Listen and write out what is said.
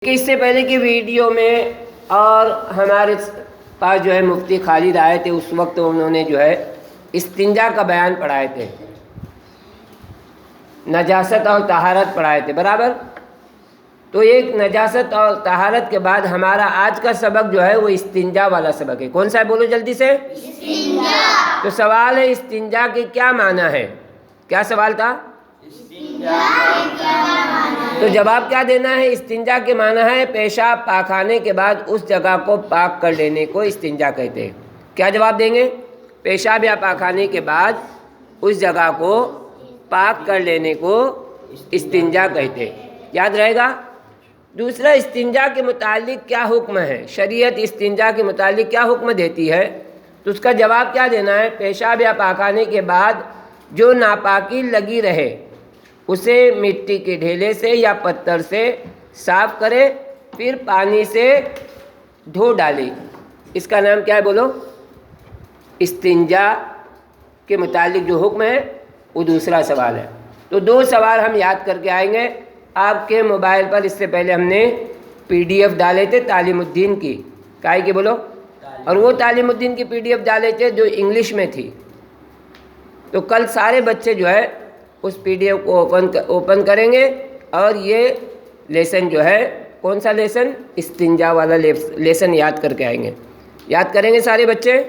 کہ اس سے پہلے کی ویڈیو میں اور ہمارے پاس جو ہے مفتی خالد آئے تھے، اس وقت انہوں نے جو ہے استنجا کا بیان پڑھائے تھے، نجاست اور طہارت پڑھائے تھے برابر۔ تو ایک نجاست اور طہارت کے بعد ہمارا آج کا سبق جو ہے وہ استنجا والا سبق ہے۔ کون سا ہے بولو جلدی سے؟ استنجا۔ تو سوال ہے استنجا کے کیا معنی ہے؟ کیا سوال تھا؟ تو جواب کیا دینا ہے؟ استنجا کے معنی ہے پیشاب پاخانے کے بعد اس جگہ کو پاک کر لینے کو استنجا کہتے ہیں۔ کیا جواب دیں گے؟ پیشاب یا پاخانے کے بعد اس جگہ کو پاک کر لینے کو استنجا کہتے ہیں، یاد رہے گا۔ دوسرا، استنجا کے متعلق کیا حکم ہے؟ شریعت استنجا کے متعلق کیا حکم دیتی ہے؟ تو اس کا جواب کیا دینا ہے؟ پیشاب یا پاخانے کے بعد جو ناپاکی لگی رہے اسے مٹی کے ڈھیلے سے یا پتھر سے صاف کرے، پھر پانی سے دھو ڈالے۔ اس کا نام کیا ہے بولو؟ استنجا کے متعلق جو حکم ہے وہ دوسرا سوال ہے۔ تو دو سوال ہم یاد کر کے آئیں گے۔ آپ کے موبائل پر اس سے پہلے ہم نے PDF ڈالے تھے تعلیم الدین کی، کاہے کی بولو؟ اور وہ تعلیم الدین کی PDF ڈالے تھے جو انگلش میں تھی۔ تو کل سارے بچے جو ہے اس PDF کو اوپن کریں گے اور یہ لیسن جو ہے، کون سا لیسن؟ استنجا والا لیسن یاد کر کے آئیں گے۔ یاد کریں گے سارے بچے؟